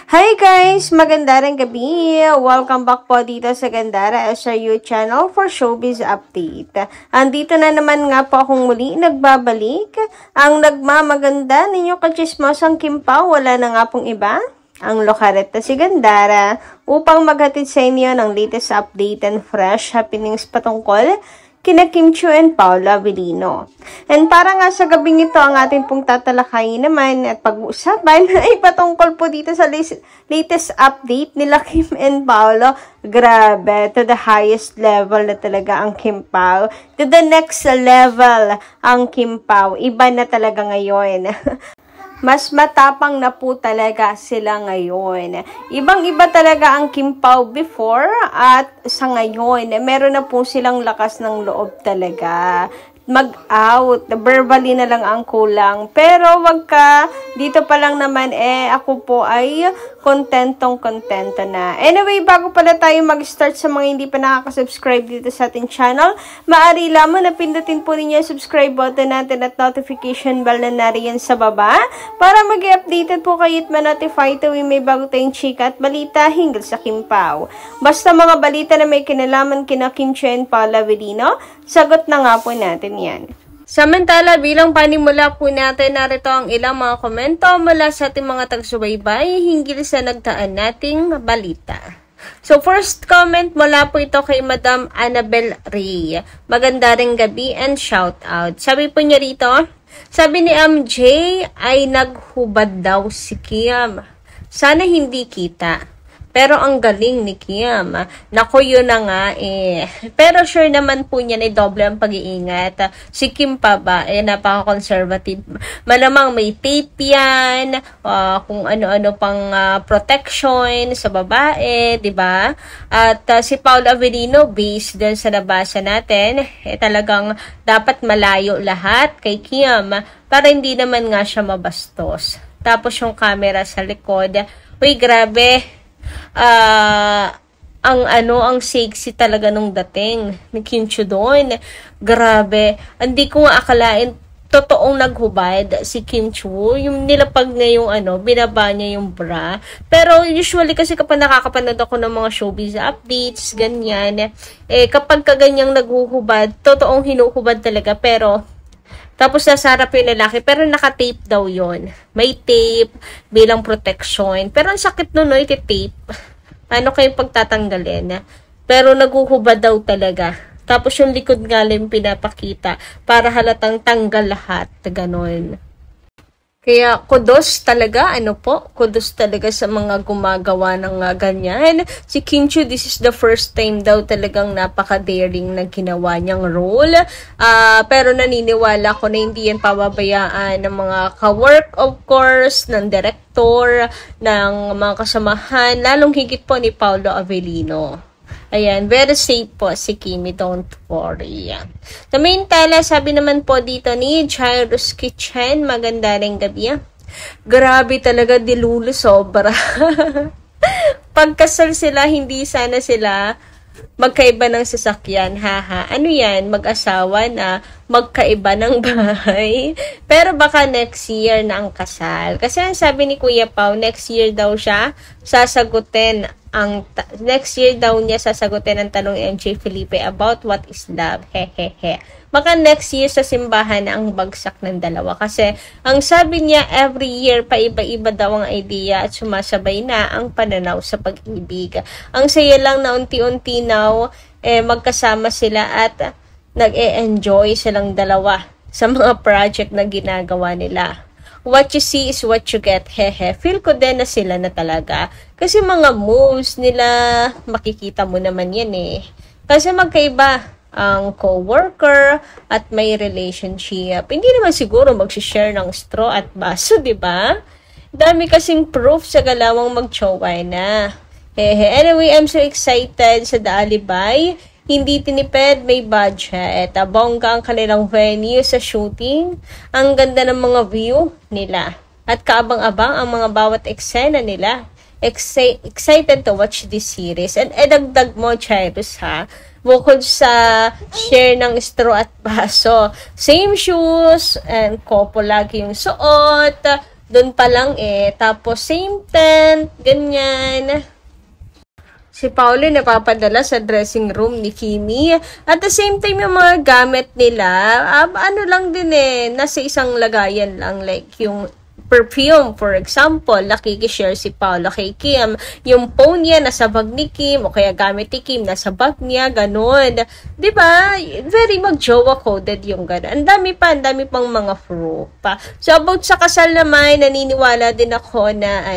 Hi guys! Magandang gabi! Welcome back po dito sa Gandara SRU channel for Showbiz Update. Andito na naman nga po akong muli nagbabalik. Ang nagmamaganda ninyong kachismosang Kim Pao, wala na nga pong iba. Ang lokaret na si Gandara upang maghatid sa inyo ng latest update and fresh happenings patungkol kina Kim Chiu and Paolo Avellino. And para nga sa gabing ito, ang ating pong tatalakayin naman at pag-uusapan ay patungkol po dito sa latest update nila Kim and Paolo. Grabe, to the highest level na talaga ang Kim Pao. To the next level ang Kim Pao. Iba na talaga ngayon. Mas matapang na po talaga sila ngayon. Ibang-iba talaga ang Kim Pao before at sa ngayon. Meron na po silang lakas ng loob talaga. Mag-out. Verbally na lang ang kulang. Pero wag ka, dito pa lang naman ako po ay kontento na. Anyway, bago pala tayo mag-start sa mga hindi pa nakaka-subscribe dito sa ating channel, maaari lamang na pindutin po ninyo yung subscribe button natin at notification bell na nariyan sa baba para mag-updated po kayo at ma-notify tuwing may bago tayong chika at balita hinggil sa Kim Pao. Basta mga balita na may kinalaman kina Kim Chiu and Paolo Avellino, sagot na nga po natin yan. Samantala, bilang panimula po natin, narito ang ilang mga komento mula sa ating mga taga-subaybay hinggil sa nagdaan nating balita. So, first comment mula po ito kay Madam Annabel Ray. Maganda ring gabi and shout out. Sabi po niya rito, sabi ni MJ ay naghubad daw si Kim. Sana hindi kita. Pero ang galing ni Kim. Naku, yun na nga Pero sure naman po niya na doble ang pag-iingat. Si Kim pa ba, napaka-conservative. Malamang may tape yan, kung ano-ano pang protection sa babae, diba? At si Paolo Avellino, based dun sa nabasa natin, talagang dapat malayo lahat kay Kim para hindi naman nga siya mabastos. Tapos yung camera sa likod, uy, grabe. Ang sexy talaga nung dating ni Kim Chiu doon. Grabe. Hindi ko nga akalain totoong naghubad si Kim Chiu. Yung nilapag na yung binaba niya yung bra. Pero usually kasi kapag nakakapanood ako ng mga showbiz updates, ganyan, kapag kaganyang naghuhubad, totoong hinuhubad talaga. Pero tapos nasarap yung lalaki, pero naka-tape daw yon. May tape bilang protection. Pero ang sakit nun, iti-tape. Ano kayong pagtatanggalin? Pero naguhubad daw talaga. Tapos yung likod nga lang pinapakita para halatang tanggal lahat. Ganon. Kaya kudos talaga, kudos talaga sa mga gumagawa ng ganyan. Si Kim Chiu, this is the first time daw talagang napaka-daring na ginawa niyang role. Pero naniniwala ko na hindi yan pababayaan ng mga ka-work, of course, ng director, ng mga kasamahan, lalong higit po ni Paolo Avellino. Ayan, very safe po si Kimi, don't worry. Samantala, sabi naman po dito ni Jairus Kitchen, maganda rin gabi. Grabe talaga, dilulo sobra. Pagkasal sila, hindi sana sila magkaiba ng sasakyan, haha. Ano yan? Mag-asawa na magkaiba ng bahay. Pero baka next year na ang kasal. Kasi ang sabi ni Kuya Pao, next year daw siya sasagutin next year daw niya sasagutin ang tanong ni MJ Felipe about what is love. Hehehe. Baka next year sa simbahan na ang bagsak ng dalawa. Kasi ang sabi niya, every year paiba-iba daw ang idea at sumasabay na ang pananaw sa pag-ibig. Ang saya lang na unti-unti now, magkasama sila at nag-e-enjoy silang dalawa sa mga project na ginagawa nila. What you see is what you get. Hehe. Feel ko din na sila na talaga. Kasi mga moves nila, makikita mo naman yan Kasi magkaiba ang co-worker at may relationship. Hindi naman siguro mag-share ng straw at baso, diba? Dami kasing proof sa galawang mag-chowa na. Hehe. Anyway, I'm so excited sa The Alibay. Hindi tinipid, may budget. Bongga ang kanilang venue sa shooting. Ang ganda ng mga view nila. At kaabang-abang ang mga bawat eksena nila. Excited to watch this series. And dagdag mo, Jairus, ha? Bukod sa share ng straw at baso. Same shoes, and couple lagi yung suot. Doon pa lang Tapos same tent, ganyan. Si Paolo napapadala sa dressing room ni Kimi. At the same time, yung mga gamit nila, ano lang din nasa isang lagayan lang. Like yung perfume, for example, nakikishare si Paolo kay Kim. Yung phone niya, nasa bag ni Kim, o kaya gamit ni Kim, nasa bag niya, ganun. Diba? Very mag-jowa coded yung ganun. Ang dami pang mga proof pa. So, about sa kasal naman, naniniwala din ako na,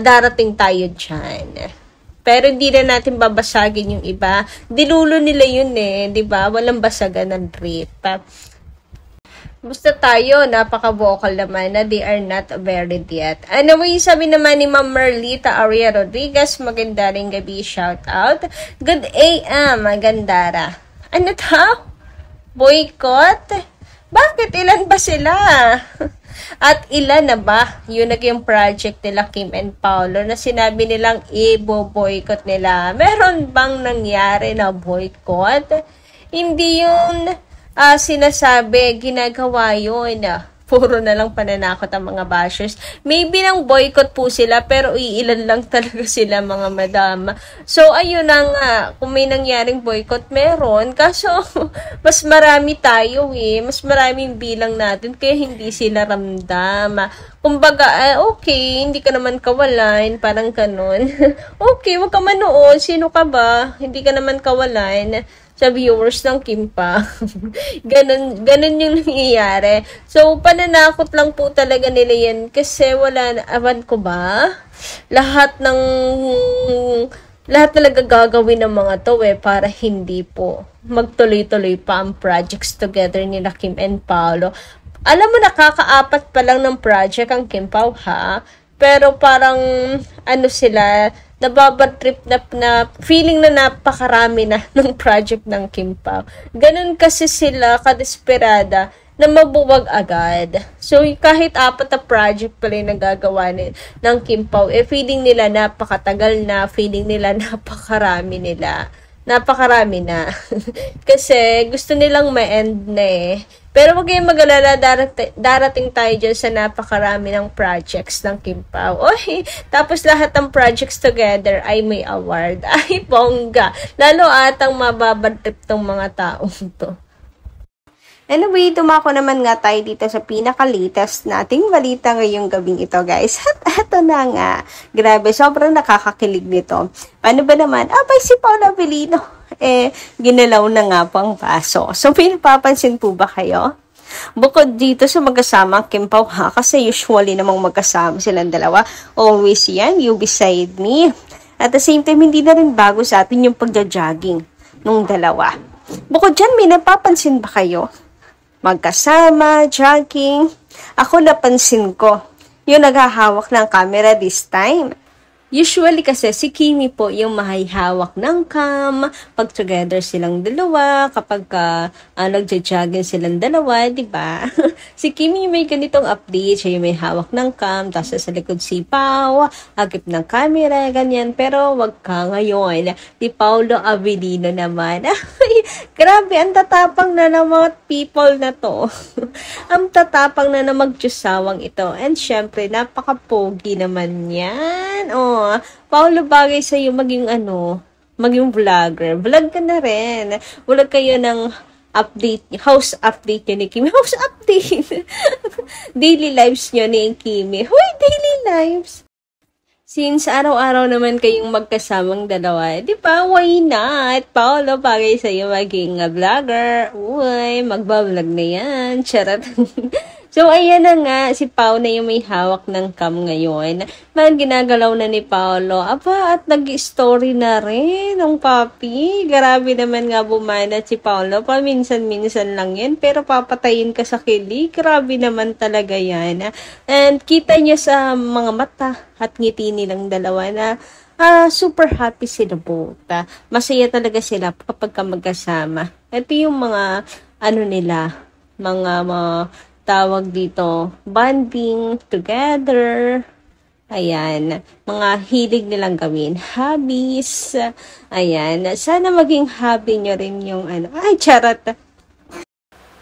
darating tayo dyan. Pero hindi na natin babasagin yung iba. Dilulo nila yun diba? Walang basagan ng trip. Basta tayo, napaka-vocal naman na they are not married yet. Anyway, sabi naman ni Ma'am Merlita Aria Rodriguez, maganda rin gabi, shout out. Good AM, Gandara. Ano to? Boycott? Bakit? Ilan ba sila? At ilan na ba yung naging project nila Kim and Paolo na sinabi nilang i-boycott nila? Meron bang nangyari na boycott? Hindi yun sinasabi, ginagawa yun. Puro na lang pananakot ang mga bashers. Maybe nang boycott po sila, pero iilan lang talaga sila, mga madam. So, ayun na nga. Kung may nangyaring boycott, meron. Kaso, mas marami tayo Mas maraming bilang natin, kaya hindi sila ramdam. Kumbaga, okay, hindi ka naman kawalan, parang ganun. Okay, wag ka manood. Sino ka ba? Hindi ka naman kawalan sa viewers ng Kimpa. ganun yung nangyayari. So, pananakot lang po talaga nila yan kasi wala, awan ko ba? Lahat talaga gagawin ng mga to para hindi po magtuloy-tuloy pa ang projects together nila Kim and Paolo. Alam mo, nakakaapat pa lang ng project ang Kim Pao, pero parang sila, nababatrip na feeling na napakarami na ng project ng Kim Pao. Ganun kasi sila kadesperada na mabuwag agad. So, kahit apat na project pala yung nagagawa ng Kim Pao, feeling nila napakatagal na, feeling nila napakarami na. Kasi gusto nilang ma-end na Pero wag kayong mag-alala, darating tayo dyan sa napakarami ng projects ng Kim Pao. Tapos lahat ng projects together ay may award. Ay, bongga. Lalo atang mababadtrip tong mga taong to. Anyway, tumako naman nga tayo dito sa pinaka-latest nating balita ngayong gabing ito, guys. At eto na nga. Grabe, sobrang nakakakilig nito. Paano ba naman? Abay, si Paolo Avellino. Ginalaw na nga po ang paso. So, pinapapansin po ba kayo? Bukod dito sa magkasama Kim Pao, kasi usually namang magkasama silang dalawa. Always yan, you beside me. At the same time, hindi na rin bago sa atin yung pagja-jogging nung dalawa. Bukod dyan, may napapansin ba kayo? Magkasama, jogging. Ako napansin ko, yung naghahawak ng camera this time. Usually kasi si Kimi po yung mahihawak ng cam pag together silang dalawa, kapag nagja-jogging silang dalawa, di ba? Si Kimi may ganitong update, siya yung may hawak ng cam, tapos sa likod si Pao, agip ng camera, ganyan. Pero wag ka ngayon, ni Paolo Avellino naman. Grabe, ang tatapang na ng mga people na to. Ang tatapang na magjusawang ito. And syempre, napaka-pogi naman yan. Paolo, bagay sa'yo maging maging vlogger. Vlog ka na rin. Vlog kayo ng update, house update nyo ni Kimi. House update! Daily lives nyo ni Kimi. Hoy, daily lives! Since araw-araw naman kayong magkasamang dalawa, di ba? Why not? Paolo, bagay sa'yo maging vlogger. Uy, magbablog na yan. Charot. So, ayan na nga, si Pao na yung may hawak ng cam ngayon. Ginagalaw na ni Paolo. At nag-story na rin ang papi. Grabe naman nga bumanat si Paolo. Paminsan-minsan lang yan, pero papatayin ka sa kilig. Grabe naman talaga yan. And kita niya sa mga mata at ngiti nilang dalawa na super happy sila both. Masaya talaga sila kapag magkasama. Ito yung mga, mga tawag dito, bonding together. Ayan, mga hilig nilang gawin, hobbies. Ayan, sana maging hobby nyo rin yung ay, charot.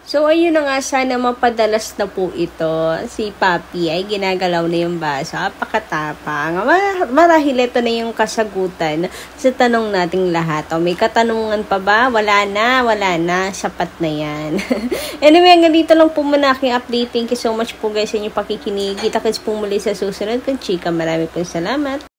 So, ayun na nga, sana mapadalas na po ito. Si Papi ay ginagalaw na yung baso. Apakatapang. Marahil ito na yung kasagutan sa tanong nating lahat. O, may katanungan pa ba? Wala na. Sapat na yan. Anyway, hanggang dito lang po muna aking update. Thank you so much po guys sa inyong pakikinig. Kita-kits po muli sa susunod kong chika. Marami pong salamat.